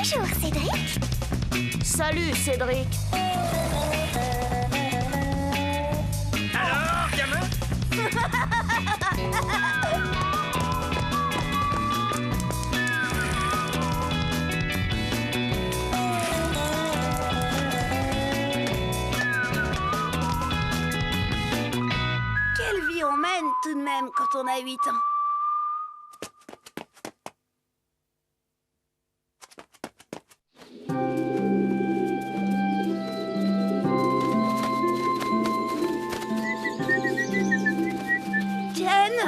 Bonjour, Cédric. Salut, Cédric. Alors, gamin? Quelle vie on mène tout de même quand on a 8 ans.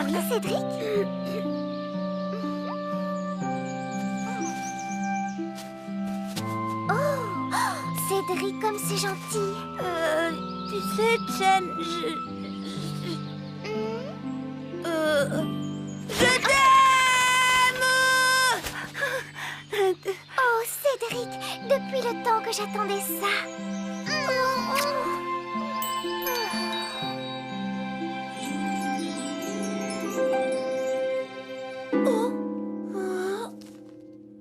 Oui, Cédric. Oh, Cédric, comme c'est gentil. Tu sais, Jen, je t'aime! Oh, Cédric, depuis le temps que j'attendais ça.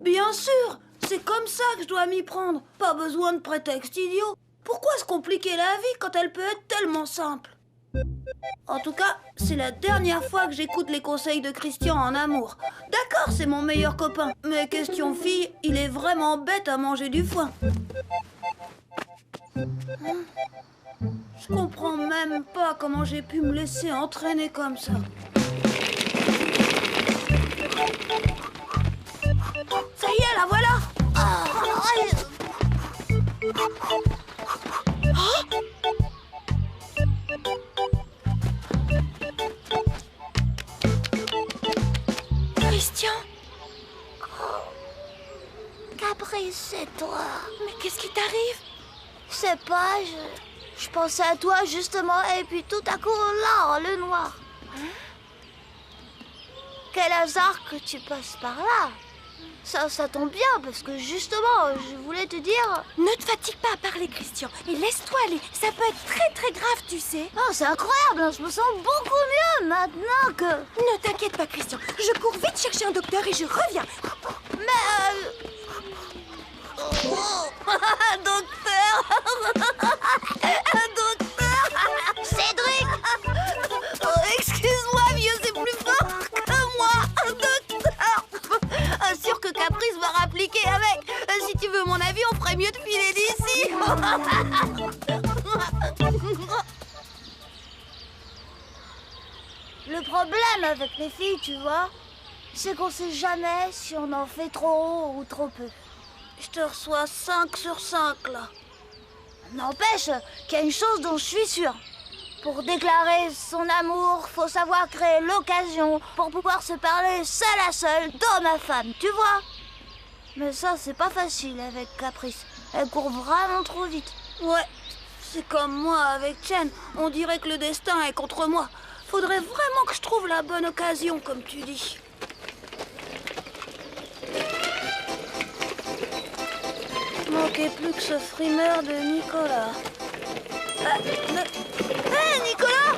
Bien sûr, c'est comme ça que je dois m'y prendre. Pas besoin de prétexte idiot. Pourquoi se compliquer la vie quand elle peut être tellement simple? En tout cas, c'est la dernière fois que j'écoute les conseils de Christian en amour. D'accord, c'est mon meilleur copain, mais question fille, il est vraiment bête à manger du foin. Je comprends même pas comment j'ai pu me laisser entraîner comme ça. Ça y est, la voilà! Christian, Caprice, c'est toi. mais qu'est-ce qui t'arrive? Je sais pas, je pensais à toi justement, et puis tout à coup, là, le noir. Quel hasard que tu passes par là. Ça tombe bien, parce que justement, je voulais te dire... Ne te fatigue pas à parler, Christian, et laisse-toi aller. Ça peut être très très grave, tu sais. Oh, c'est incroyable, hein, je me sens beaucoup mieux maintenant que... Ne t'inquiète pas, Christian. Je cours vite chercher un docteur et je reviens. Mais... Docteur! Docteur! Cédric! Oh, excuse-moi, vieux, c'est plus fort que moi! Docteur! Sûr que Caprice va rappliquer avec. Si tu veux mon avis, on ferait mieux de filer d'ici. Le problème avec les filles, tu vois, c'est qu'on sait jamais si on en fait trop ou trop peu. Je te reçois 5 sur 5, là. N'empêche qu'il y a une chose dont je suis sûre. Pour déclarer son amour, faut savoir créer l'occasion pour pouvoir se parler seul à seul d'homme à femme, tu vois. Mais ça, c'est pas facile avec Caprice. Elle court vraiment trop vite. Ouais, c'est comme moi avec Chen. On dirait que le destin est contre moi. Faudrait vraiment que je trouve la bonne occasion, comme tu dis. Manquait plus que ce frimeur de Nicolas. Hé, Nicolas!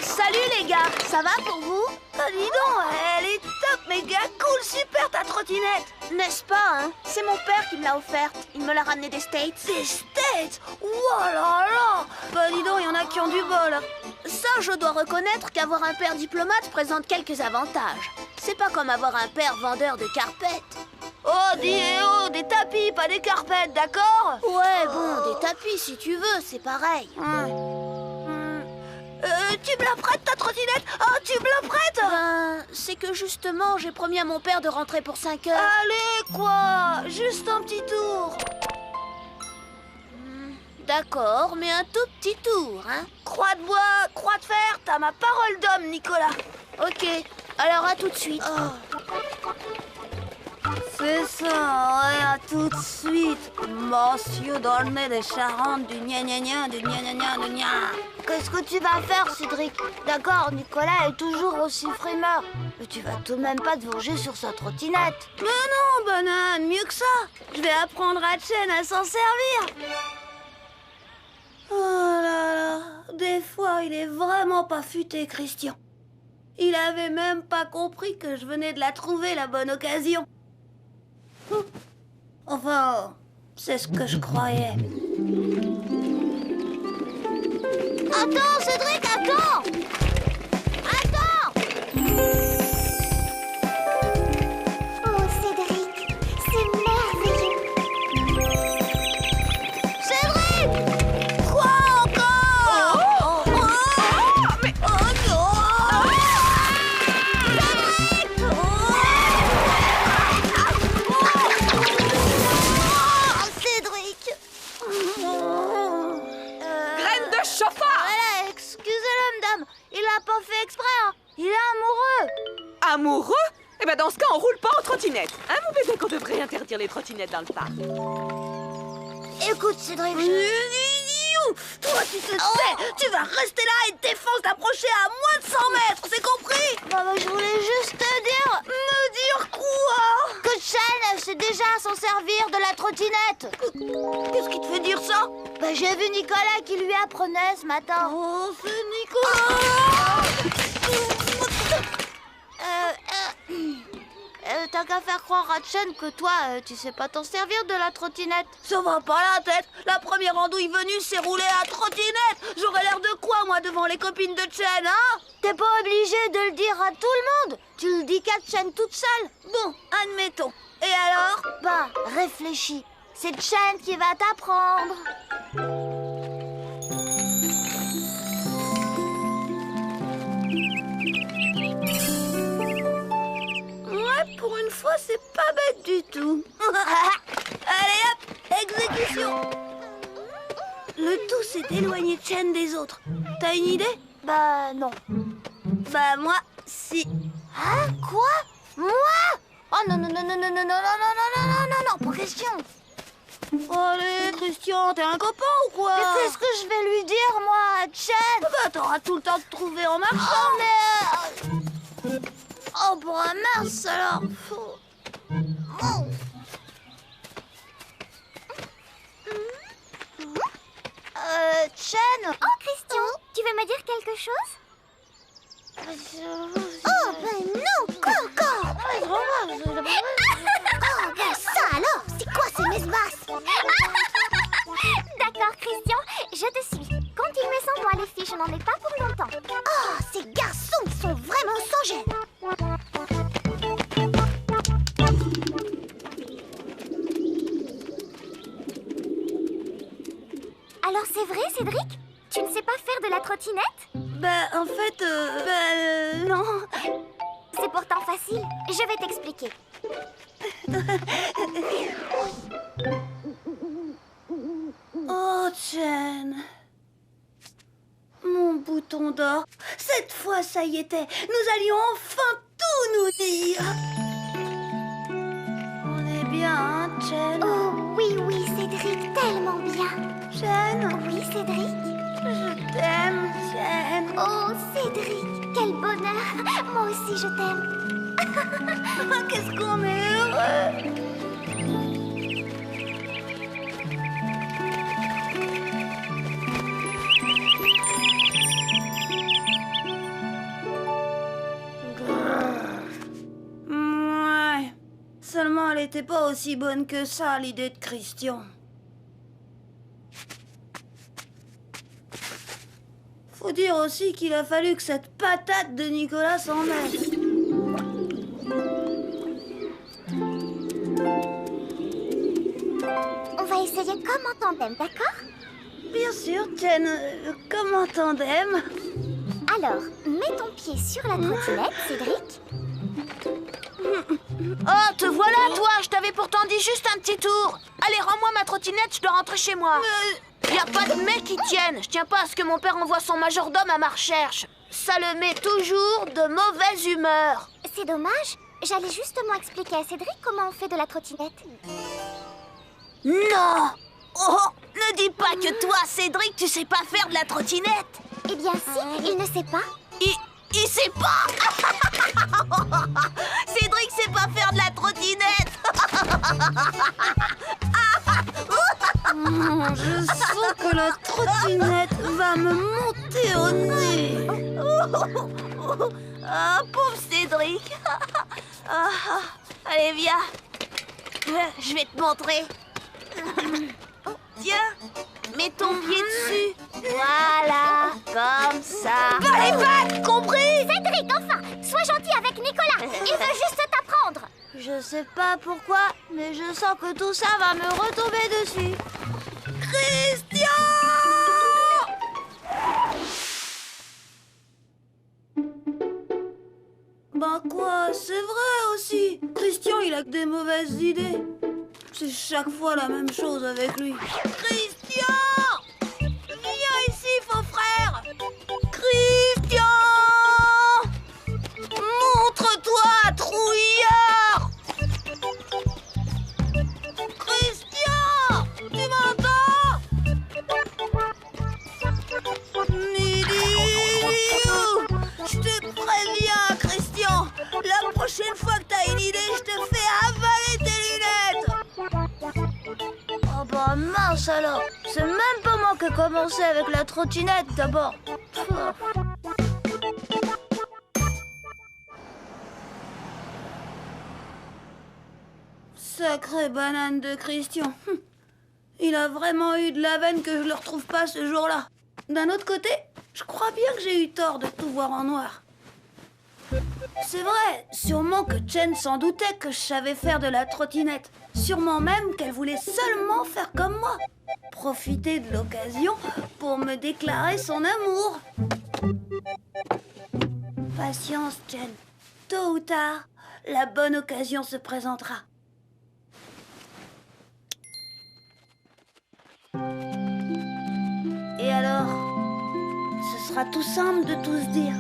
Salut les gars, ça va pour vous? Ah, dis donc, elle est top, méga cool, super ta trottinette! N'est-ce pas, hein? C'est mon père qui me l'a offerte. Il me l'a ramené des States. Des States! Oh là là! Bah dis donc, il y en a qui ont du bol. Ça, je dois reconnaître qu'avoir un père diplomate présente quelques avantages. C'est pas comme avoir un père vendeur de carpettes. Oh, des tapis, pas des carpettes, d'accord? Ouais, bon, des tapis si tu veux, c'est pareil. Tu me la prêtes ta trottinette? Oh, tu me la prêtes? Ben, c'est que justement, j'ai promis à mon père de rentrer pour 5 heures. Allez, quoi? Juste un petit tour. D'accord, mais un tout petit tour, hein? Croix de bois, croix de fer, t'as ma parole d'homme, Nicolas. Ok, alors à tout de suite. C'est ça, ouais, à tout de suite. Monsieur Dornet des Charentes, du gna-gna-gna, du gna-gna-gna, du gna. Qu'est-ce que tu vas faire, Cédric? D'accord, Nicolas est toujours aussi frimeur. Mais tu vas tout de même pas te venger sur sa trottinette. Mais non, banane, mieux que ça. Je vais apprendre à Chen à s'en servir. Oh là là, des fois, il est vraiment pas futé, Christian. Il avait même pas compris que je venais de la trouver, la bonne occasion. Oh Enfin, c'est ce que je croyais. Attends, Cédric, attends! Attends! Oh, Cédric, c'est merveilleux. Cédric! Quoi encore? Mais oh non! Cédric! Graine de chauffard! Voilà, excusez-le, madame. Il a pas fait exprès, hein. Il est amoureux. Amoureux? Eh ben dans ce cas, on roule pas en trottinette. Hein, mon bébé, qu'on devrait interdire les trottinettes dans le parc. Écoute, Cédric, Toi, tu te sais, tu vas rester là et te défense d'approcher à moins de 100 mètres, c'est compris? bah, je voulais juste te dire Me dire quoi? que Chen sait déjà s'en servir de la trottinette. Qu'est-ce qui te fait dire ça? Bah, j'ai vu Nicolas qui lui apprenait ce matin. Oh, c'est Nicolas! T'as qu'à faire croire à Chen que toi, tu sais pas t'en servir de la trottinette. Ça va pas la tête. La première andouille venue s'est roulée à trottinette. J'aurais l'air de quoi, moi, devant les copines de Chen, hein? T'es pas obligé de le dire à tout le monde. Tu le dis qu'à Chen toute seule. Bon, admettons. Et alors? Bah, réfléchis. C'est Chen qui va t'apprendre. Ouais, pour une fois, c'est pas bête du tout. Allez hop, exécution. Le tout, c'est d'éloigner Chen des autres. T'as une idée? Bah, non. Bah, moi, si. Hein? Quoi? Moi? Oh non, non, non, non, non, non, non, non, non, non, non, non, non, pas question. Allez, Christian, t'es un copain ou quoi? Mais qu'est-ce que je vais lui dire, moi, à Chen? Bah, t'auras tout le temps de trouver en marchant. Oh, mais... Oh, pour un mince, alors. Oh. Chen? Oh, Christian, tu veux me dire quelque chose? Oh, ben non, quoi encore? Oh, ben ça alors, c'est quoi ces mesbasses? D'accord, Christian, je te suis. Continue sans moi, les filles, je n'en ai pas pour longtemps. Oh, ces garçons sont vraiment sans gêne. Alors c'est vrai, Cédric? Tu ne sais pas faire de la trottinette? Bah, en fait, non. C'est pourtant facile. Je vais t'expliquer. Oh, Chen. Mon bouton d'or. Cette fois, ça y était. Nous allions enfin tout nous dire. On est bien, hein, Chen? Oh, oui, oui, Cédric, tellement bien. Chen, Oui, Cédric? je t'aime, Chen. Oh, Cédric, quel bonheur. Moi aussi, je t'aime. Qu'est-ce qu'on est heureux. Ouais. Seulement, elle était pas aussi bonne que ça, l'idée de Christian. Faut dire aussi qu'il a fallu que cette patate de Nicolas s'en mette. On va essayer comme en tandem, d'accord? Bien sûr, Chen, comme en tandem. Alors, mets ton pied sur la trottinette, Cédric. Oh, te voilà, toi. Je t'avais pourtant dit juste un petit tour. Allez, rends-moi ma trottinette, je dois rentrer chez moi. Y a pas de mec qui tienne. Je tiens pas à ce que mon père envoie son majordome à ma recherche. Ça le met toujours de mauvaise humeur. C'est dommage. J'allais justement expliquer à Cédric comment on fait de la trottinette. Non. Oh, ne dis pas que toi, Cédric, tu sais pas faire de la trottinette. Eh bien si, il ne sait pas. Il sait pas. Cédric sait pas faire de la trottinette. Je sens que la trottinette va me monter au nez. Ah, pauvre Cédric. Ah, allez, viens. Je vais te montrer. Tiens, mets ton pied dessus. Voilà, comme ça. Pas les pattes, compris? Cédric, enfin, sois gentil avec Nicolas. Il veut juste t'apprendre. Je sais pas pourquoi, mais je sens que tout ça va me retomber dessus. Christian! Ben quoi, c'est vrai aussi. Christian, il a que des mauvaises idées. C'est chaque fois la même chose avec lui. Christian! Viens ici, faux frère! Christian! Montre-toi, trouillard! Christian! Tu m'entends? Midiou! Je te préviens, Christian! La prochaine fois que t'as une idée, je te fais avaler tes lunettes! Oh bah mince alors. C'est même pas moi qui ai commencé avec la trottinette d'abord. Sacrée banane de Christian. Il a vraiment eu de la veine que je le retrouve pas ce jour-là. D'un autre côté, je crois bien que j'ai eu tort de tout voir en noir. C'est vrai, sûrement que Chen s'en doutait que je savais faire de la trottinette. Sûrement même qu'elle voulait seulement faire comme moi. Profiter de l'occasion pour me déclarer son amour. Patience, Chen. Tôt ou tard, la bonne occasion se présentera. Et alors, ce sera tout simple de tout se dire.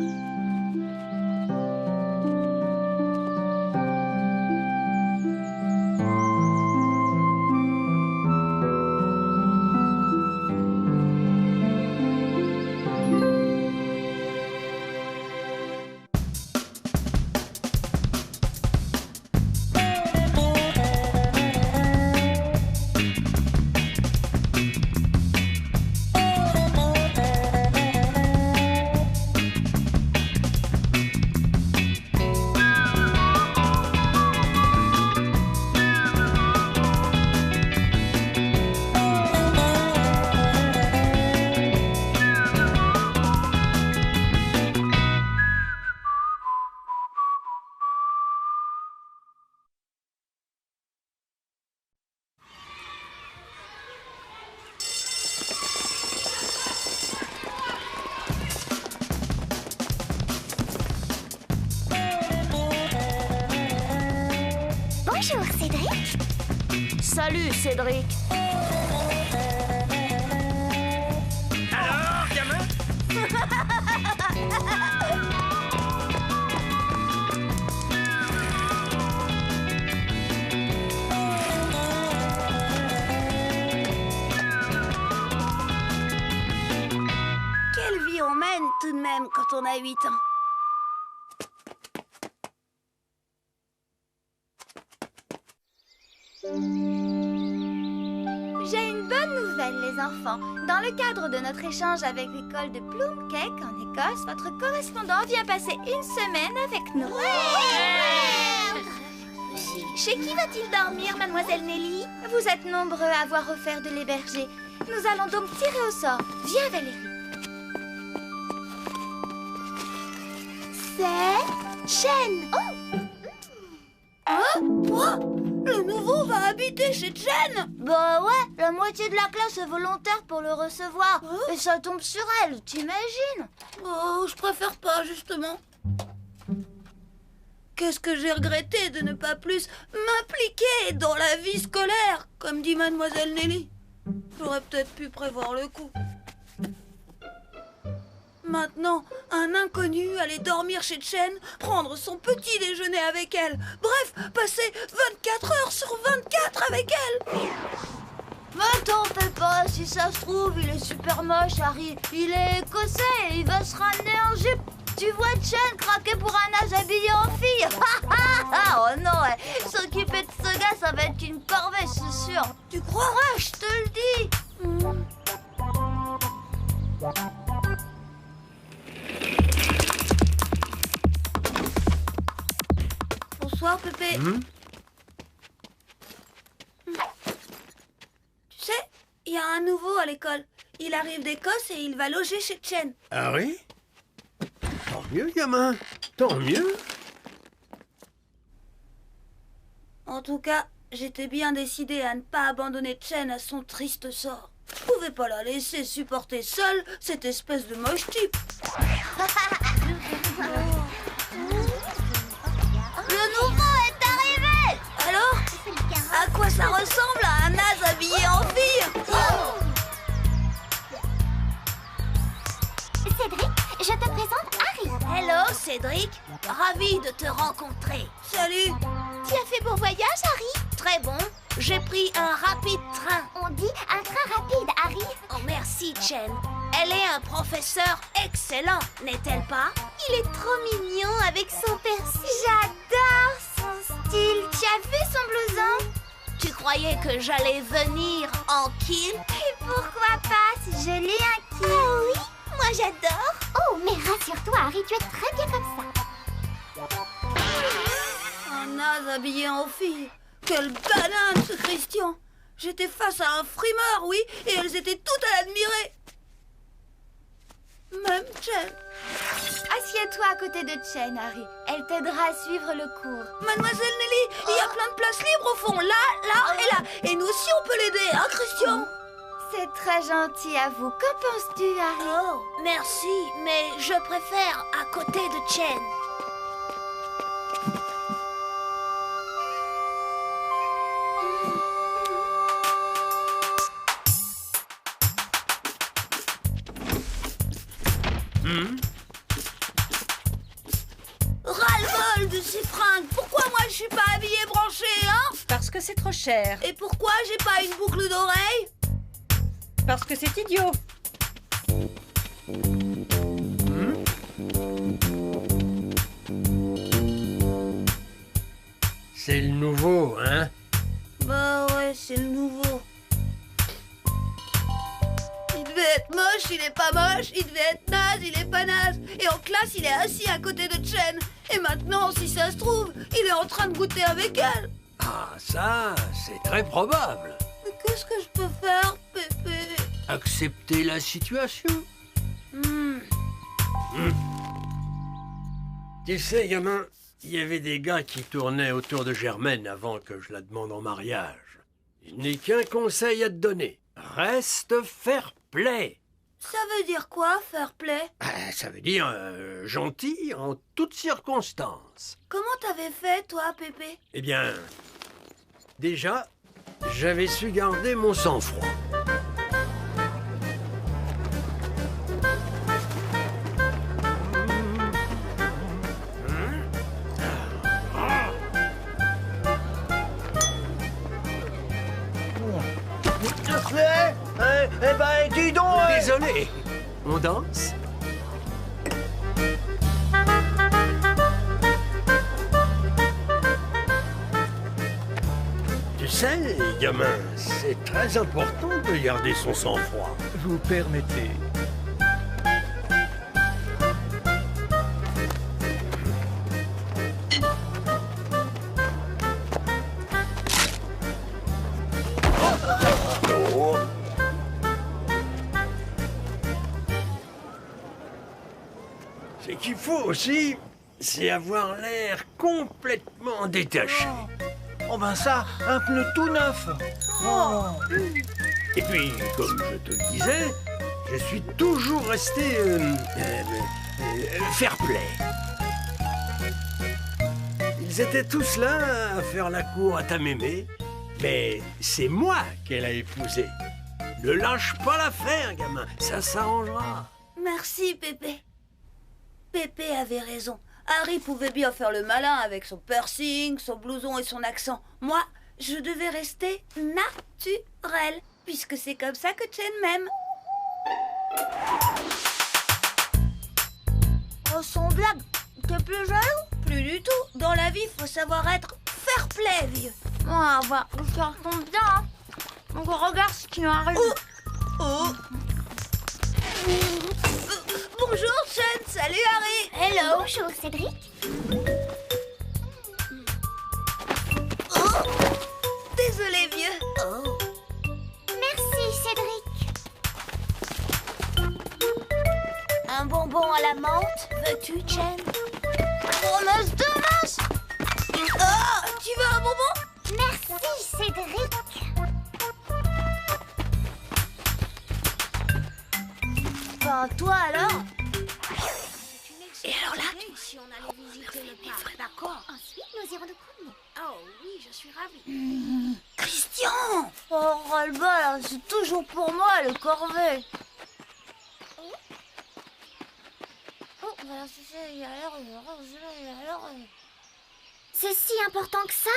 Bonjour, Cédric. Salut Cédric. Alors, gamin? Quelle vie on mène tout de même quand on a 8 ans. J'ai une bonne nouvelle, les enfants. Dans le cadre de notre échange avec l'école de Plumcake en Écosse, votre correspondant vient passer une semaine avec nous. Chez qui va-t-il dormir, mademoiselle Nelly? Vous êtes nombreux à avoir offert de l'héberger. Nous allons donc tirer au sort. Viens, Valérie. C'est Chen. Oh! Hein? Quoi? Le nouveau va habiter chez Chen? Bah ouais, la moitié de la classe est volontaire pour le recevoir. Et ça tombe sur elle, t'imagines? Oh, je préfère pas, justement. Qu'est-ce que j'ai regretté de ne pas plus m'impliquer dans la vie scolaire, comme dit mademoiselle Nelly. J'aurais peut-être pu prévoir le coup. Maintenant, un inconnu allait dormir chez Chen, prendre son petit déjeuner avec elle. Bref, passer 24 heures sur 24 avec elle. Mais t'en fais pas, si ça se trouve, il est super moche, Harry. Il est écossais et il va se ramener en jupe. Tu vois Chen craquer pour un âge habillé en fille. Oh non, ouais. S'occuper de ce gars, ça va être une corvée, c'est sûr. Tu crois? Ouais, je te le dis. Bonsoir, Pépé. y a un nouveau à l'école. Il arrive d'Écosse et il va loger chez Chen. Harry? Tant mieux, gamin. Tant mieux. En tout cas, j'étais bien décidée à ne pas abandonner Chen à son triste sort. Je pouvais pas la laisser supporter seule cette espèce de moche type. Le nouveau est arrivé! Alors, à quoi ça ressemble à un naze habillé en fille? Cédric, je te présente Harry. Hello, Cédric. Ravi de te rencontrer. Salut. Tu as fait bon voyage, Harry? Très bon. J'ai pris un rapide train. On dit un train rapide, Harry. Oh, merci, Chen. Elle est un professeur excellent, n'est-elle pas? Il est trop mignon avec son piercing. J'adore son style. Tu as vu son blouson? Tu croyais que j'allais venir en kill? Et pourquoi pas? C'est joli un kill. Oh oui, moi j'adore. Oh, mais rassure-toi, Harry, tu es très bien comme ça. Un naze habillé en fille. Quelle banane, ce Christian. J'étais face à un frimeur, oui, et elles étaient toutes à l'admirer. Même Chen. Assieds-toi à côté de Chen, Harry. Elle t'aidera à suivre le cours. Mademoiselle Nelly, il y a plein de places libres au fond, là et là. Et nous aussi, on peut l'aider, hein, Christian? C'est très gentil à vous. Qu'en penses-tu, Harry? Oh, merci, mais je préfère à côté de Chen. Ras-le-bol de ces fringues. Pourquoi moi je suis pas habillée branchée, hein? Parce que c'est trop cher. Et pourquoi j'ai pas une boucle d'oreille? Parce que c'est idiot. C'est le nouveau, hein? Bah ouais, c'est le nouveau. Il devait être moche, il est pas moche. Il devait être naze, il est pas naze. Et en classe, il est assis à côté de Chen. Et maintenant, si ça se trouve, il est en train de goûter avec elle. Ah, ça, c'est très probable. Mais qu'est-ce que je peux faire, Pépé? Accepter la situation. Tu sais, gamin, il y avait des gars qui tournaient autour de Germaine avant que je la demande en mariage. Je n'ai qu'un conseil à te donner. Reste fair-play. Ça veut dire quoi, fair play? Ça veut dire gentil en toutes circonstances. Comment t'avais fait, toi, Pépé? Eh bien, déjà, j'avais su garder mon sang-froid. Eh ben, dis donc... Désolé. On danse? Tu sais, gamin, c'est très important de garder son sang-froid. Vous permettez. Ce qu'il faut aussi, c'est avoir l'air complètement détaché. Oh ben ça, un pneu tout neuf. Et puis, comme je te le disais, je suis toujours resté fair-play. Ils étaient tous là à faire la cour à ta mémé, mais c'est moi qu'elle a épousé. Ne lâche pas l'affaire, gamin, ça s'arrangera. Merci, Pépé. Pépé avait raison. Harry pouvait bien faire le malin avec son piercing, son blouson et son accent. Moi, je devais rester naturelle, puisque c'est comme ça que Chen m'aime. Oh, sans blague, t'es plus jaloux? Plus du tout. Dans la vie, faut savoir être fair play, vieux. Ah bah, ça tombe bien, hein. Donc regarde ce qui m'arrive. Oh. Bonjour, Chen. Salut, Harry. Hello. Bonjour, Cédric. Oh. Désolé, vieux. Merci, Cédric. sent la menthe. Veux-tu, Chen? Promesse de mince. Ah, tu veux un bonbon? Merci, Cédric. Bah, toi alors? Et alors là, Si on allait visiter le parc, d'accord. Ensuite, nous irons nous promener. Oh oui, je suis ravie. Christian! Oh, ras-le-bas, c'est toujours pour moi le corvée. Oh, voilà, il a l'air. C'est si important que ça?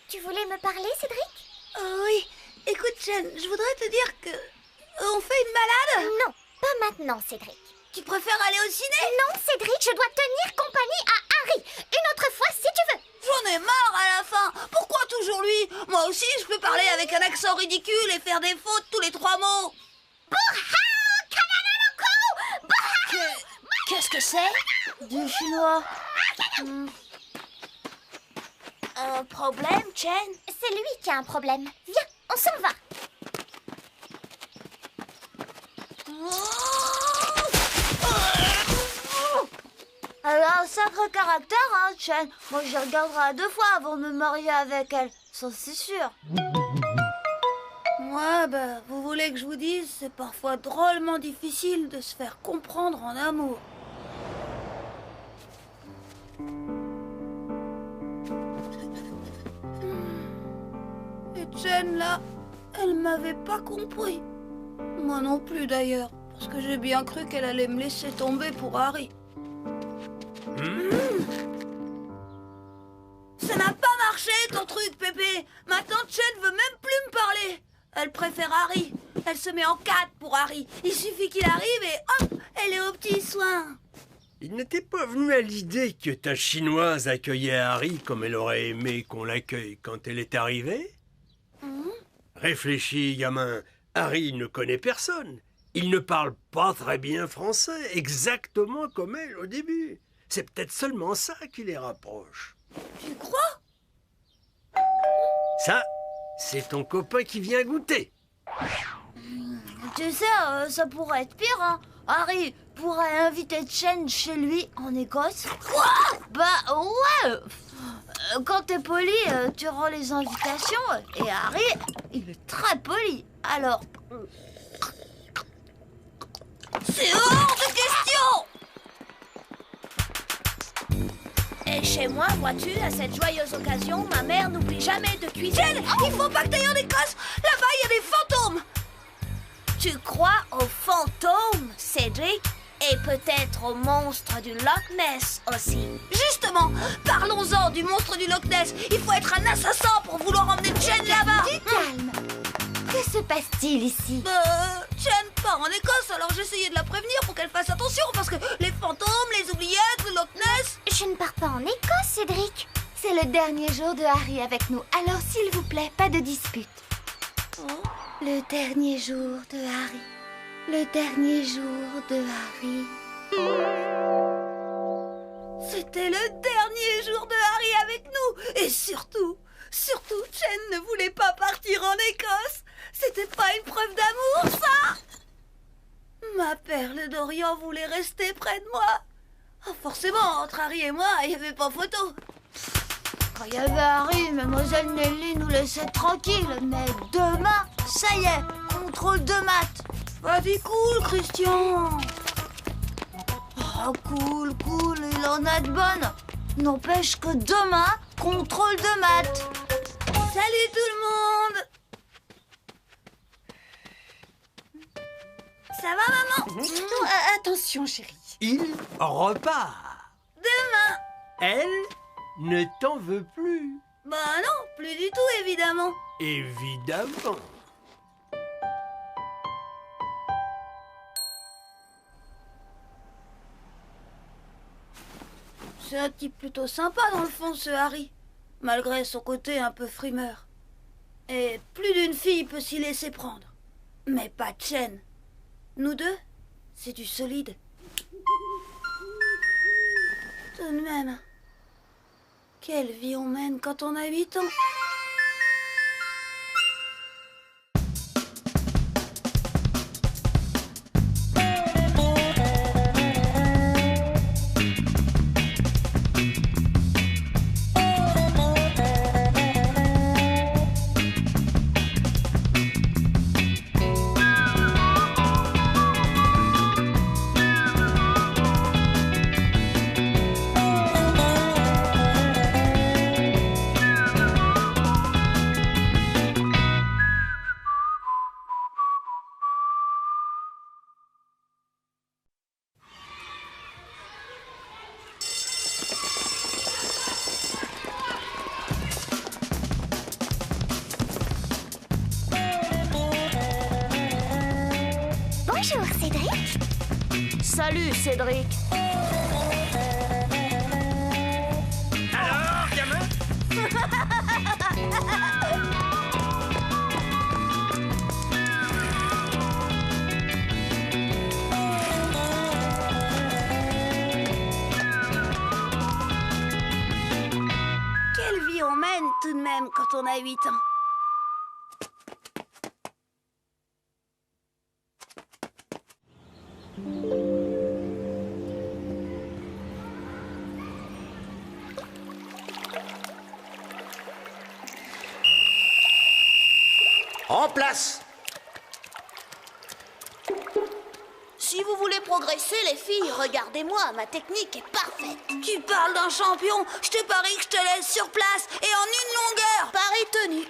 Tu voulais me parler, Cédric? Oui, écoute, Chen, je voudrais te dire que... On fait une balade? Non, pas maintenant, Cédric. Tu préfères aller au ciné? Non, Cédric, je dois tenir compagnie à Harry. Une autre fois, si tu veux. J'en ai marre à la fin. Pourquoi toujours lui? Moi aussi, je peux parler avec un accent ridicule et faire des fautes tous les 3 mots. Qu'est-ce que c'est? Du chinois. Un problème, Chen? C'est lui qui a un problème. Viens, on s'en va. Elle a un sacré caractère, hein, Chen. Moi, je la regarderai 2 fois avant de me marier avec elle. Ça, c'est sûr. Ouais, bah, vous voulez que je vous dise, c'est parfois drôlement difficile de se faire comprendre en amour. Et Chen, là, elle m'avait pas compris. Moi non plus, d'ailleurs, parce que j'ai bien cru qu'elle allait me laisser tomber pour Harry. Ça n'a pas marché, ton truc, Pépé. Maintenant, Chen veut même plus me parler. Elle préfère Harry. Elle se met en 4 pour Harry. Il suffit qu'il arrive et hop, elle est aux petits soins. Il n'était pas venu à l'idée que ta chinoise accueillait Harry comme elle aurait aimé qu'on l'accueille quand elle est arrivée? Réfléchis, gamin. Harry ne connaît personne. Il ne parle pas très bien français, exactement comme elle au début. C'est peut-être seulement ça qui les rapproche. Tu crois? Ça, c'est ton copain qui vient goûter. Tu sais, ça pourrait être pire, hein. Harry pourrait inviter Chen chez lui en Écosse. Quoi? Bah ouais. Quand t'es poli, tu rends les invitations. Et Harry, il est très poli. Alors... C'est hors de question! Et chez moi, vois-tu, à cette joyeuse occasion, ma mère n'oublie jamais de cuisiner. Il faut pas que t'ailles en Écosse. Là-bas, il y a des fantômes. Tu crois aux fantômes, Cédric? Et peut-être au monstre du Loch Ness aussi. Justement, parlons-en du monstre du Loch Ness. Il faut être un assassin pour vouloir emmener Chen là-bas. Calme. Que se passe-t-il ici? Chen part en Écosse, alors j'essayais de la prévenir pour qu'elle fasse attention parce que les fantômes, les oubliettes, le Loch Ness... Je ne pars pas en Écosse, Cédric. C'est le dernier jour de Harry avec nous, alors s'il vous plaît, pas de dispute. Le dernier jour de Harry. Le dernier jour de Harry. C'était le dernier jour de Harry avec nous. Et surtout, Chen ne voulait pas partir en Écosse. C'était pas une preuve d'amour, ça. Ma perle d'Orient voulait rester près de moi. Oh, forcément, entre Harry et moi, il n'y avait pas photo. Quand il y avait Harry, Mademoiselle Nelly nous laissait tranquilles. Mais demain, ça y est, contrôle de maths. Vas-y, cool, Christian. Oh, cool, il en a de bonnes. N'empêche que demain, contrôle de maths. Salut tout le monde. Ça va, maman? Attention, chérie. Il repart. Demain. Elle ne t'en veut plus. Bah non, plus du tout, évidemment. Évidemment. C'est un type plutôt sympa dans le fond, ce Harry. Malgré son côté un peu frimeur. Et plus d'une fille peut s'y laisser prendre. Mais pas Chen. Nous deux, c'est du solide. Tout de même, quelle vie on mène quand on a 8 ans. Salut, Cédric. Alors, gamin? Quelle vie on mène tout de même quand on a 8 ans. En place! Si vous voulez progresser, les filles, regardez-moi, ma technique est parfaite. Tu parles d'un champion. Je te parie que je te laisse sur place et en une longueur. Pari tenu.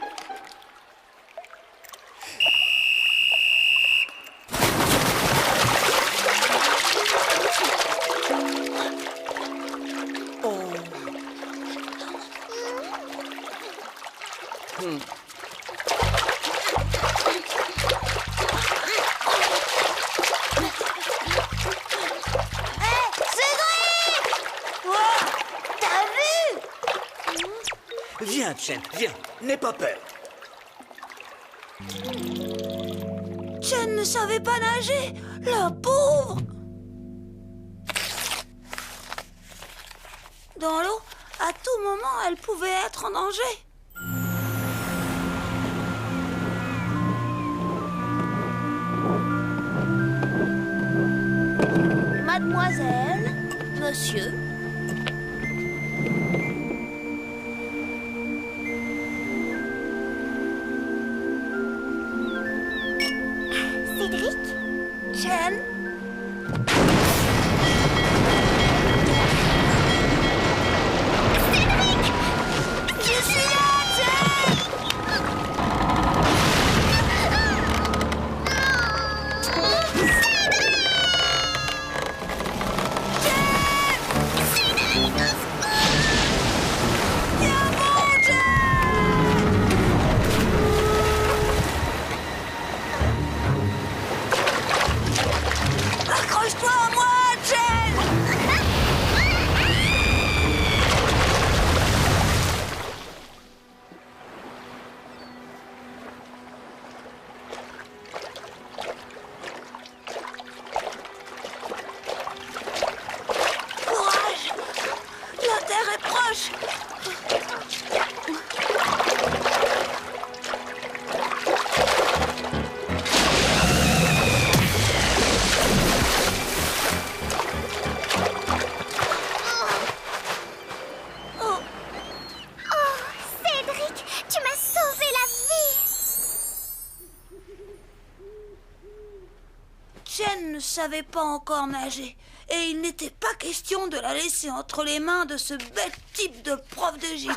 Viens, Chen, viens. N'aie pas peur. Chen ne savait pas nager. La pauvre. Dans l'eau, à tout moment, elle pouvait être en danger. Mademoiselle, monsieur. Cédric? Chen, Je suis là, accroche-toi à moi, Chen. Courage. La terre est proche. Cédric, tu m'as sauvé la vie! Chen ne savait pas encore nager et il n'était pas question de la laisser entre les mains de ce bête type de prof de gym.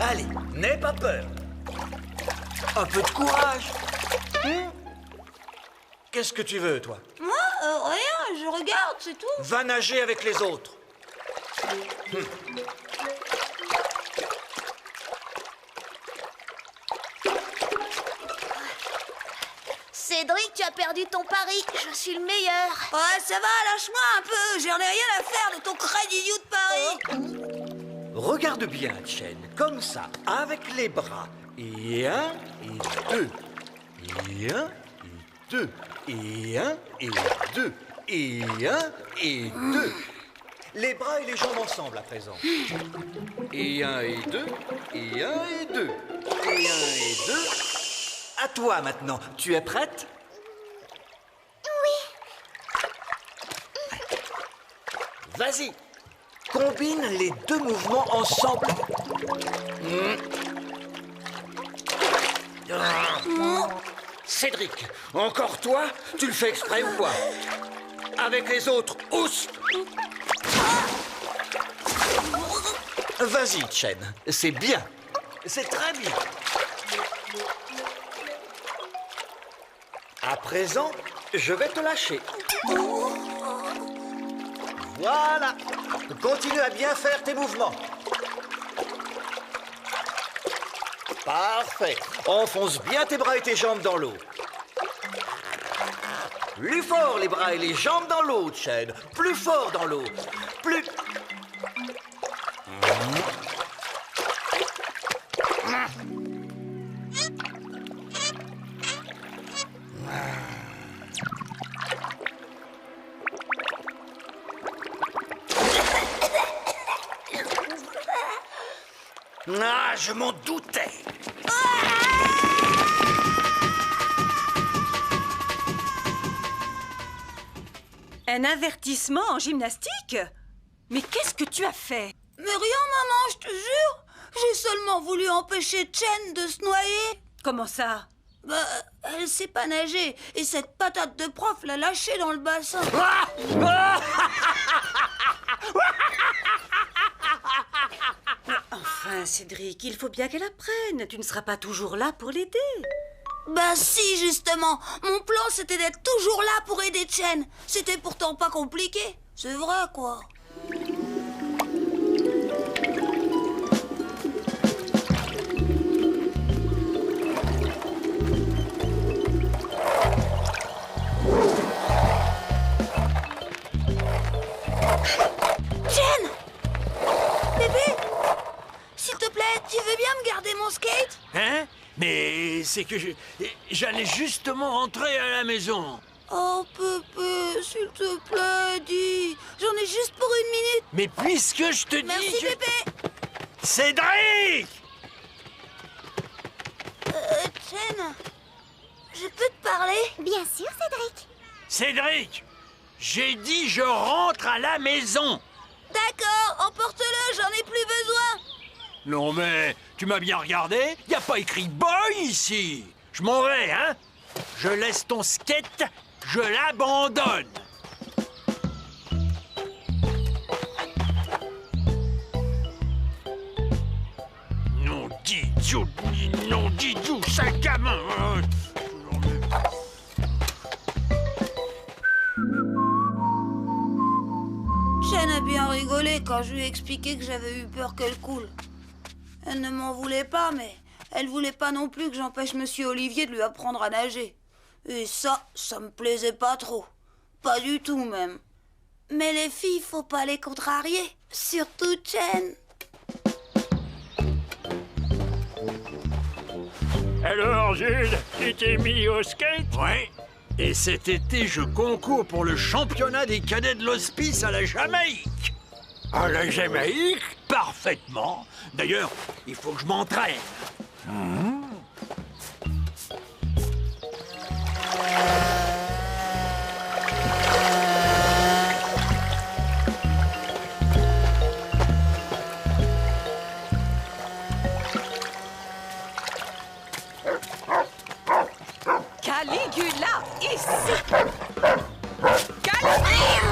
Allez, n'aie pas peur. Un peu de courage. Qu'est-ce que tu veux, toi? Moi, rien, je regarde, c'est tout. Va nager avec les autres. Cédric, tu as perdu ton pari. Je suis le meilleur. Ouais, ça va, lâche-moi un peu. J'en ai rien à faire de ton crédit idiot de pari. Regarde bien, Chen, comme ça, avec les bras. Et un, et deux. Et un, et deux. Et un, et deux. Et un, et deux. Les bras et les jambes ensemble à présent. Et un, et deux. Et un, et deux. Et un, et deux. À toi maintenant. Tu es prête? Vas-y. Combine les deux mouvements ensemble. Cédric, encore toi? Tu le fais exprès ou quoi? Avec les autres, housse! Vas-y, Chen, c'est bien. C'est très bien. À présent, je vais te lâcher. Voilà. Continue à bien faire tes mouvements. Parfait. Enfonce bien tes bras et tes jambes dans l'eau. Plus fort les bras et les jambes dans l'eau, Chen. Plus fort dans l'eau. Plus... Ah, je m'en doutais. Un avertissement en gymnastique? Mais qu'est-ce que tu as fait? Mais rien, maman, je te jure. J'ai seulement voulu empêcher Chen de se noyer. Comment ça? Bah, elle sait pas nager et cette patate de prof l'a lâchée dans le bassin. Enfin, Cédric, il faut bien qu'elle apprenne. Tu ne seras pas toujours là pour l'aider. Bah si, justement. Mon plan, c'était d'être toujours là pour aider Chen. C'était pourtant pas compliqué. C'est vrai, quoi. Chen! Bébé! S'il te plaît, tu veux bien me garder mon skate? Hein? Mais c'est que j'allais justement rentrer à la maison. Oh, Pépé, s'il te plaît, dis. J'en ai juste pour 1 minute. Mais puisque je te dis... Merci, Pépé. Cédric! Chen, je peux te parler? Bien sûr, Cédric. Cédric! J'ai dit je rentre à la maison. D'accord, emporte-le, j'en ai plus besoin. Non mais, tu m'as bien regardé? Y a pas écrit boy ici. Je m'en vais, hein? Je laisse ton skate, je l'abandonne. Non d'idiot, sale gamin. Chen a bien rigolé quand je lui ai expliqué que j'avais eu peur qu'elle coule. Elle ne m'en voulait pas, mais elle voulait pas non plus que j'empêche Monsieur Olivier de lui apprendre à nager. Et ça me plaisait pas trop. Pas du tout, même. Mais les filles, faut pas les contrarier. Surtout Chen. Alors, Jules, tu t'es mis au skate? Ouais. Et cet été, je concours pour le championnat des cadets de l'hospice à la Jamaïque. À la Jamaïque? Parfaitement. D'ailleurs, il faut que je m'entraîne. Caligula, ici! Caligula!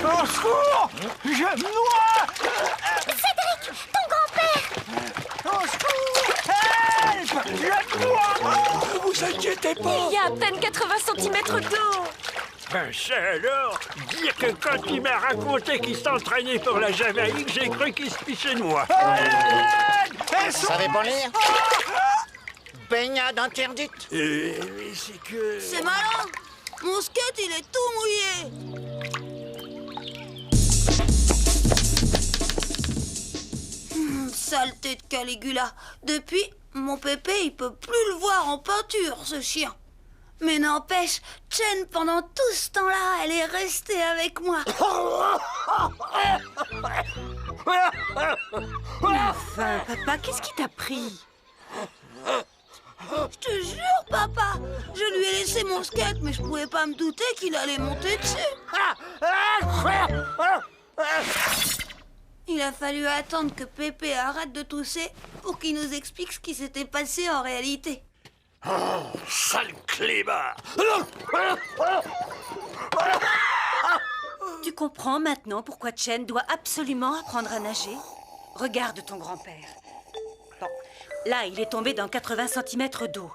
Au secours! Je me noie! Cédric, ton grand-père! Au secours! Help! Je me noie! Ne vous inquiétez pas. Il y a à peine 80 cm d'eau! Ben ça alors, dire que quand il m'a raconté qu'il s'entraînait pour la Jamaïque, j'ai cru qu'il se pissait de moi. Vous savez pas lire? Baignade interdite. C'est que... C'est malin. Mon skate, il est tout mouillé. Saleté de Caligula. Depuis, mon pépé, il peut plus le voir en peinture, ce chien. Mais n'empêche, Chen, pendant tout ce temps-là, elle est restée avec moi. Enfin, papa, qu'est-ce qui t'a pris? Je te jure, papa, je lui ai laissé mon skate, mais je pouvais pas me douter qu'il allait monter dessus. Il a fallu attendre que Pépé arrête de tousser pour qu'il nous explique ce qui s'était passé en réalité. Oh, sale clébard! Tu comprends maintenant pourquoi Chen doit absolument apprendre à nager? Regarde ton grand-père. Bon, là, il est tombé dans 80 cm d'eau.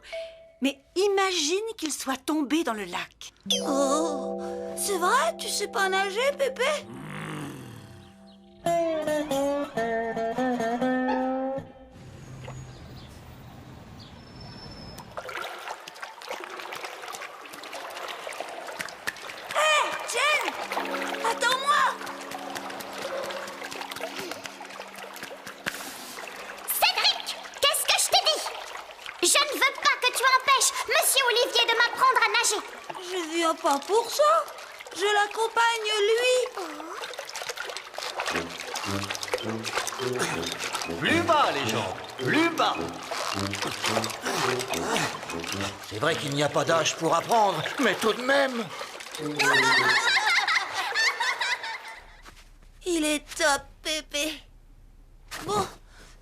Mais imagine qu'il soit tombé dans le lac. Oh, c'est vrai? Tu sais pas nager, Pépé? Hé, Jen! Attends-moi! Cédric, qu'est-ce que je t'ai dit? Je ne veux pas que tu empêches Monsieur Olivier de m'apprendre à nager. Je viens pas pour ça. Je l'accompagne, lui. Plus bas, les gens, plus bas. C'est vrai qu'il n'y a pas d'âge pour apprendre, mais tout de même. Il est top, Pépé. Bon,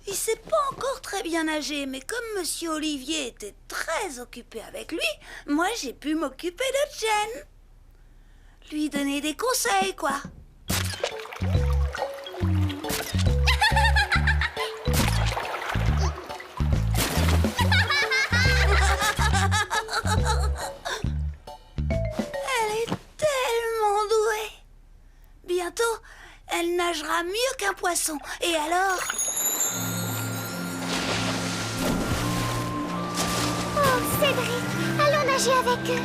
il sait pas encore très bien nager, mais comme Monsieur Olivier était très occupé avec lui, moi j'ai pu m'occuper de Jen. Lui donner des conseils, quoi. Elle est tellement douée. Bientôt, elle nagera mieux qu'un poisson. Et alors? Oh, Cédric, allons nager avec eux.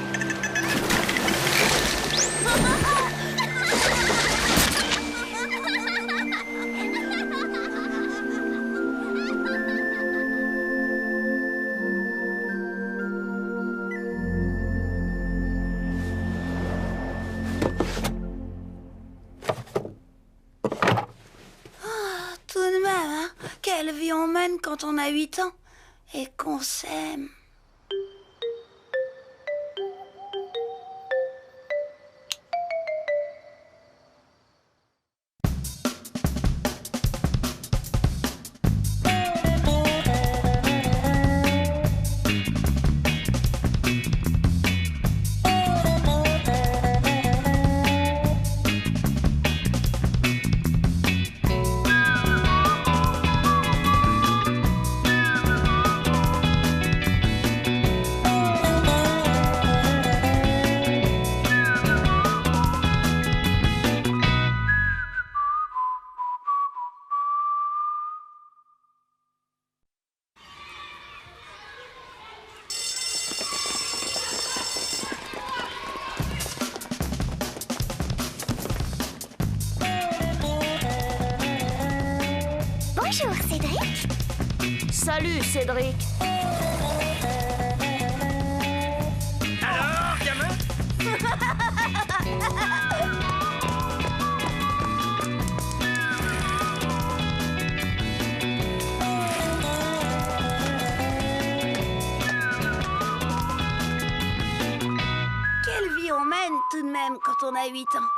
Tout de même, hein? Quelle vie on mène quand on a 8 ans et qu'on s'aime. Bonjour, Cédric. Salut, Cédric. Alors, gamin? Quelle vie on mène tout de même quand on a 8 ans.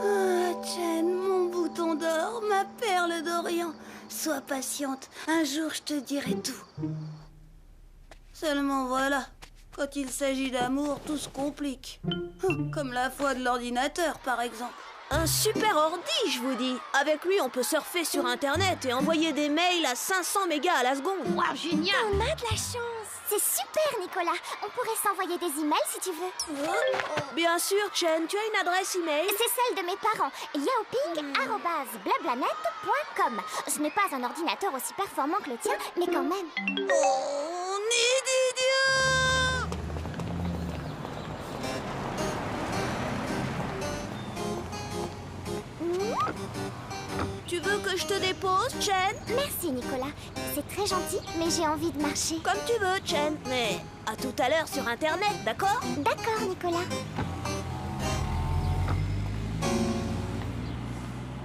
Ah, Jen, mon bouton d'or, ma perle d'Orient. Sois patiente, un jour je te dirai tout. Seulement voilà, quand il s'agit d'amour, tout se complique. Comme la foi de l'ordinateur, par exemple. Un super ordi, je vous dis. Avec lui, on peut surfer sur Internet et envoyer des mails à 500 mégas à la seconde. Waouh, génial! On a de la chance. C'est super, Nicolas. On pourrait s'envoyer des emails si tu veux. Bien sûr, Chen, tu as une adresse email? C'est celle de mes parents. yaoping@blablanet.com. Ce n'est pas un ordinateur aussi performant que le tien, mais quand même. Oh, nid d'idiot! Tu veux que je te dépose, Chen? Merci, Nicolas. C'est très gentil, mais j'ai envie de marcher. Comme tu veux, Chen. Mais à tout à l'heure sur Internet, d'accord? D'accord, Nicolas.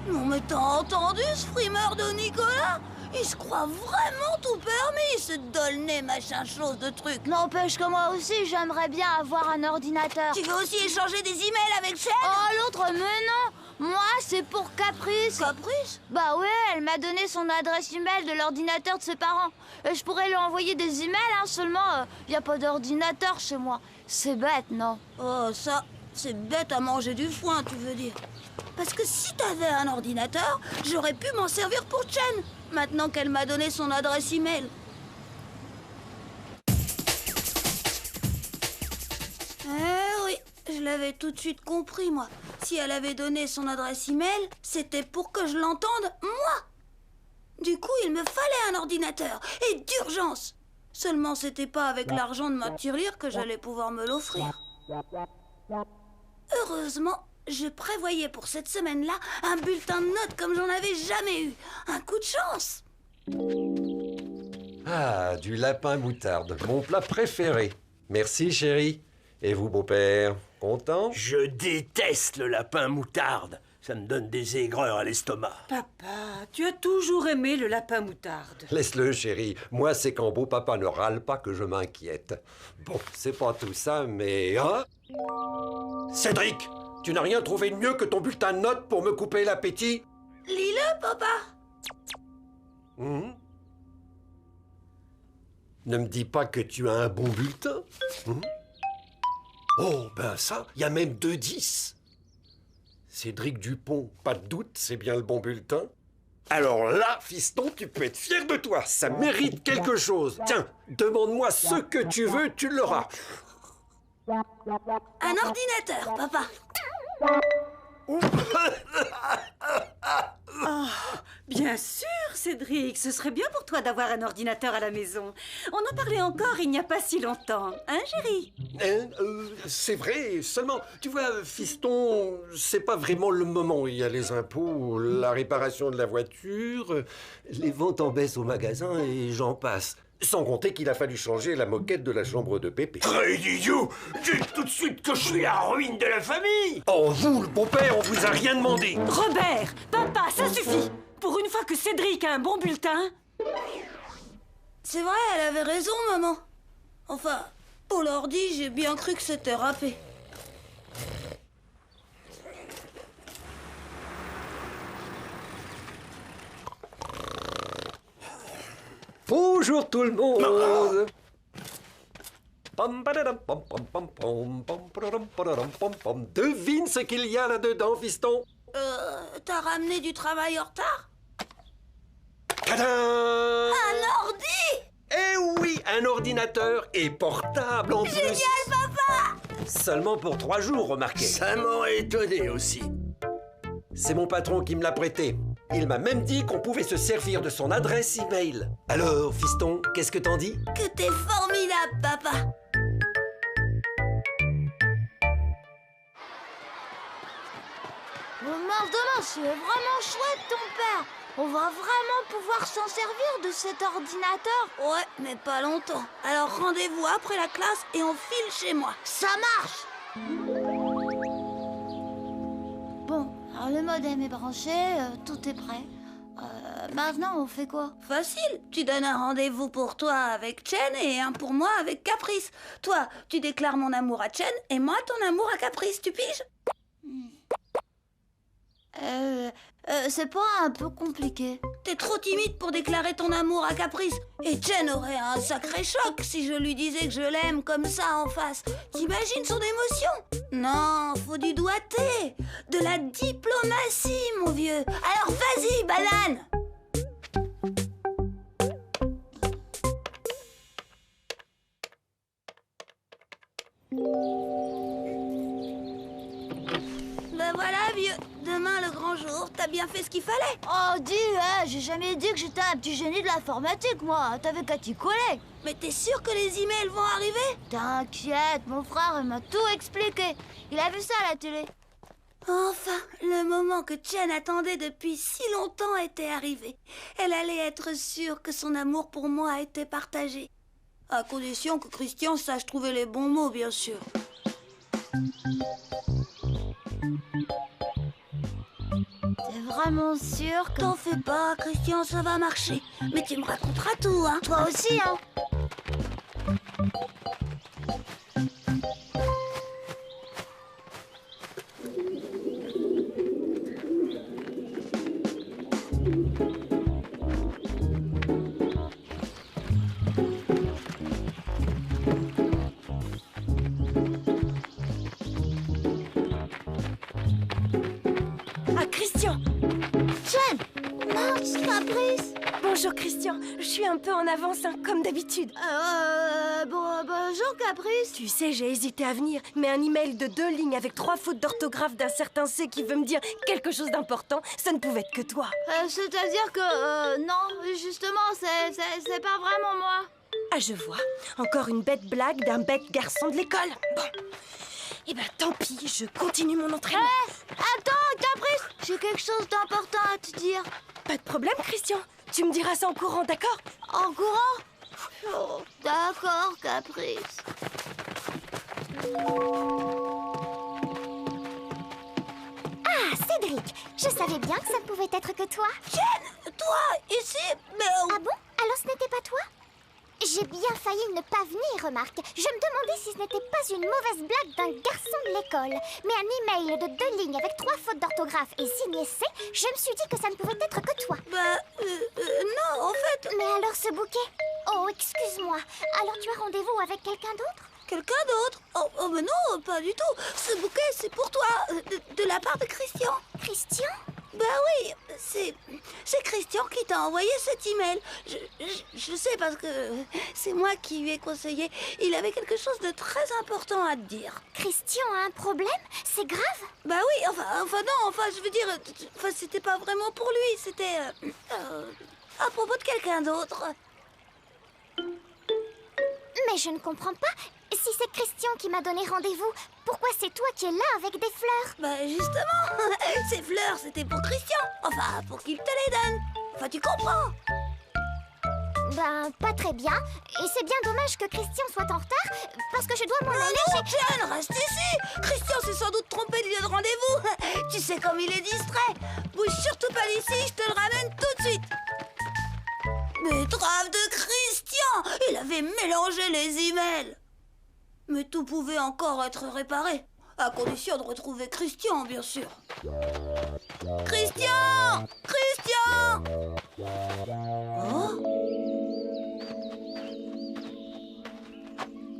Non mais t'as entendu ce frimeur de Nicolas? Il se croit vraiment tout permis, ce dolné machin chose de truc. N'empêche que moi aussi, j'aimerais bien avoir un ordinateur. Tu veux aussi échanger des emails avec Chen? Oh, l'autre, mais non! Moi, c'est pour Caprice. Caprice? Bah ouais, elle m'a donné son adresse email de l'ordinateur de ses parents. Je pourrais lui envoyer des emails, hein, seulement y a pas d'ordinateur chez moi. C'est bête, non? Oh, ça C'est bête à manger du foin, tu veux dire. Parce que si t'avais un ordinateur, j'aurais pu m'en servir pour Chen, maintenant qu'elle m'a donné son adresse email. Eh oui, je l'avais tout de suite compris, moi. Si elle avait donné son adresse email, c'était pour que je l'entende, moi. Du coup, il me fallait un ordinateur, et d'urgence. Seulement, c'était pas avec l'argent de ma tirelire que j'allais pouvoir me l'offrir. Heureusement, je prévoyais pour cette semaine-là un bulletin de notes comme j'en avais jamais eu. Un coup de chance. Ah, du lapin moutarde, mon plat préféré. Merci, chérie. Et vous, beau-père, content? Je déteste le lapin moutarde. Ça me donne des aigreurs à l'estomac. Papa, tu as toujours aimé le lapin moutarde. Laisse-le, chérie. Moi, c'est quand beau-papa ne râle pas que je m'inquiète. Bon, c'est pas tout ça, mais... Hein? Cédric, tu n'as rien trouvé de mieux que ton bulletin de notes pour me couper l'appétit? Lis-le, papa. Ne me dis pas que tu as un bon bulletin. Oh, ben ça, il y a même 2 10. Cédric Dupont, pas de doute, c'est bien le bon bulletin. Alors là, fiston, tu peux être fier de toi. Ça mérite quelque chose. Tiens, demande-moi ce que tu veux, tu l'auras. Un ordinateur, papa. Oh, bien sûr, Cédric, ce serait bien pour toi d'avoir un ordinateur à la maison. On en parlait encore il n'y a pas si longtemps, hein, chérie? C'est vrai, seulement, tu vois, fiston, c'est pas vraiment le moment. Il y a les impôts, la réparation de la voiture, les ventes en baisse au magasin et j'en passe. Sans compter qu'il a fallu changer la moquette de la chambre de Pépé. Très idiot! Dites tout de suite que je suis la ruine de la famille! Oh, vous, le beau-père, on vous a rien demandé! Robert, papa, ça suffit! Pour une fois que Cédric a un bon bulletin... C'est vrai, elle avait raison, maman. Enfin, pour l'ordi, j'ai bien cru que c'était râpé. Bonjour tout le monde. Devine ce qu'il y a là-dedans, fiston. T'as ramené du travail en retard? Tadam! Un ordi! Eh oui, un ordinateur et portable en plus. Génial, papa! Seulement pour 3 jours, remarquez. Ça m'aurait étonné aussi. C'est mon patron qui me l'a prêté. Il m'a même dit qu'on pouvait se servir de son adresse email. Alors, fiston, qu'est-ce que t'en dis? Que t'es formidable, papa! Demain, c'est vraiment chouette, ton père. On va vraiment pouvoir s'en servir de cet ordinateur. Ouais, mais pas longtemps. Alors rendez-vous après la classe et on file chez moi. Ça marche. Bon, alors le modem est branché, tout est prêt. Maintenant, on fait quoi? Facile, tu donnes un rendez-vous pour toi avec Chen et un pour moi avec Caprice. Toi, tu déclares mon amour à Chen et moi ton amour à Caprice, tu piges? C'est pas un peu compliqué? T'es trop timide pour déclarer ton amour à Caprice. Et Chen aurait un sacré choc si je lui disais que je l'aime comme ça en face. T'imagines son émotion? Non, faut du doigté, de la diplomatie, mon vieux. Alors vas-y, banane! Ben voilà, vieux. Demain, le grand jour. T'as bien fait ce qu'il fallait. Oh, dis, j'ai jamais dit que j'étais un petit génie de l'informatique, moi. T'avais qu'à t'y coller. Mais t'es sûr que les emails vont arriver? T'inquiète, mon frère, il m'a tout expliqué. Il a vu ça à la télé. Enfin, le moment que Chen attendait depuis si longtemps était arrivé. Elle allait être sûre que son amour pour moi était partagé. À condition que Christian sache trouver les bons mots, bien sûr. T'es vraiment sûr que... T'en fais pas, Christian, ça va marcher. Mais tu me raconteras tout, hein. Toi aussi, hein. Bonjour Christian, je suis un peu en avance, hein, comme d'habitude. Bonjour Caprice. Tu sais, j'ai hésité à venir, mais un email de 2 lignes avec 3 fautes d'orthographe d'un certain C qui veut me dire quelque chose d'important, ça ne pouvait être que toi. C'est-à-dire que... non, justement, c'est pas vraiment moi. Ah, je vois. Encore une bête blague d'un bête garçon de l'école. Bon. Eh ben, tant pis, je continue mon entraînement. Attends, Caprice, j'ai quelque chose d'important à te dire. Pas de problème, Christian. Tu me diras ça en courant, d'accord? En courant? Oh, d'accord, Caprice. Ah, Cédric, je savais bien que ça ne pouvait être que toi. Jen, toi, ici, mais... Ah bon? Alors ce n'était pas toi? J'ai bien failli ne pas venir, remarque. Je me demandais si ce n'était pas une mauvaise blague d'un garçon de l'école. Mais un email de 2 lignes avec 3 fautes d'orthographe et signé C, je me suis dit que ça ne pouvait être que toi. Non, en fait... Mais alors ce bouquet? Oh, excuse-moi. Alors tu as rendez-vous avec quelqu'un d'autre? Quelqu'un d'autre? Oh, mais non, pas du tout. Ce bouquet, c'est pour toi, de la part de Christian. Christian? Bah oui, c'est Christian qui t'a envoyé cet email. Je sais parce que c'est moi qui lui ai conseillé. Il avait quelque chose de très important à te dire. Christian a un problème? C'est grave? Bah oui, enfin, je veux dire, c'était pas vraiment pour lui, c'était à propos de quelqu'un d'autre. Mais je ne comprends pas. Si c'est Christian qui m'a donné rendez-vous, pourquoi c'est toi qui es là avec des fleurs? Bah justement, ces fleurs c'était pour Christian. Enfin, pour qu'il te les donne. Enfin, tu comprends? Ben, pas très bien. Et c'est bien dommage que Christian soit en retard, parce que je dois m'en aller. Non, Jen, reste ici. Christian s'est sans doute trompé de lieu de rendez-vous. Tu sais comme il est distrait. Bouge surtout pas d'ici, je te le ramène tout de suite. Mais trave de Christian! Il avait mélangé les emails. Mais tout pouvait encore être réparé, à condition de retrouver Christian, bien sûr. Christian! Christian! Oh?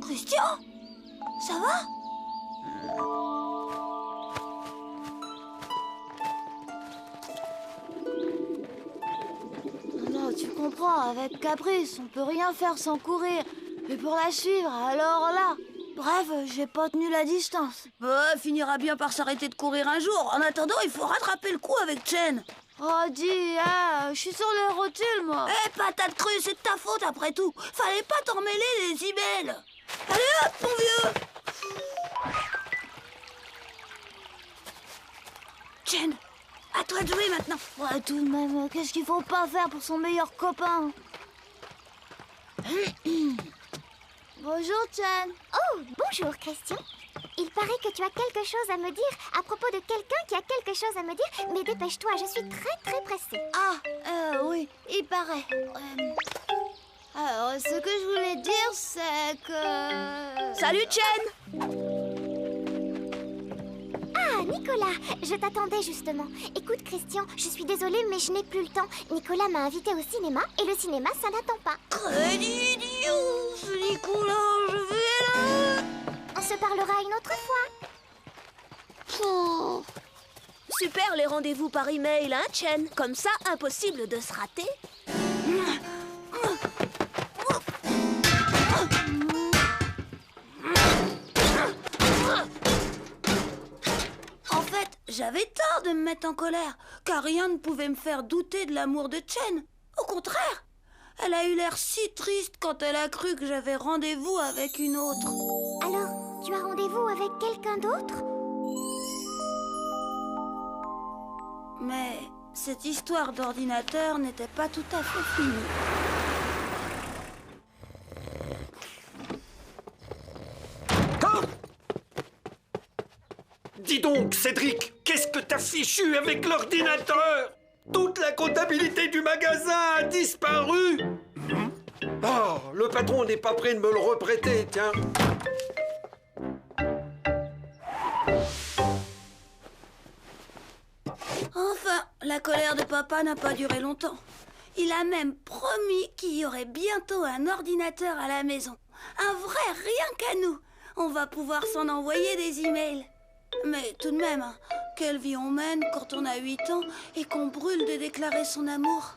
Christian? Ça va? Non, tu comprends, avec Caprice, on peut rien faire sans courir. Et pour la suivre, alors là... Bref, j'ai pas tenu la distance. Bah, finira bien par s'arrêter de courir un jour. En attendant, il faut rattraper le coup avec Jen. Oh, dis, je suis sur les rotules, moi. Patate crue, c'est de ta faute après tout. Fallait pas t'emmêler les emails. Allez hop, mon vieux. Jen, à toi de jouer maintenant. Ouais, tout de même, qu'est-ce qu'il faut pas faire pour son meilleur copain? Bonjour, Jen. Oh, bonjour, Christian. Il paraît que tu as quelque chose à me dire à propos de quelqu'un qui a quelque chose à me dire, mais dépêche-toi, je suis très pressée. Ah, oui, il paraît. Alors, ce que je voulais dire, c'est que... Salut, Jen. Ah, Nicolas, je t'attendais justement. Écoute, Christian, je suis désolée, mais je n'ai plus le temps. Nicolas m'a invité au cinéma, et le cinéma, ça n'attend pas. Crédit idiot, ce Nicolas, je vais là. On se parlera une autre fois. Super les rendez-vous par email, hein, Chen? Comme ça, impossible de se rater. En fait, j'avais tort de me mettre en colère, car rien ne pouvait me faire douter de l'amour de Chen. Au contraire, elle a eu l'air si triste quand elle a cru que j'avais rendez-vous avec une autre. Alors, tu as rendez-vous avec quelqu'un d'autre? Mais cette histoire d'ordinateur n'était pas tout à fait finie. Dis donc, Cédric, qu'est-ce que t'as fichu avec l'ordinateur? Toute la comptabilité du magasin a disparu. Oh, le patron n'est pas prêt de me le reprêter, tiens. Enfin, la colère de papa n'a pas duré longtemps. Il a même promis qu'il y aurait bientôt un ordinateur à la maison. Un vrai rien qu'à nous. On va pouvoir s'en envoyer des emails. Mais tout de même, quelle vie on mène quand on a 8 ans et qu'on brûle de déclarer son amour.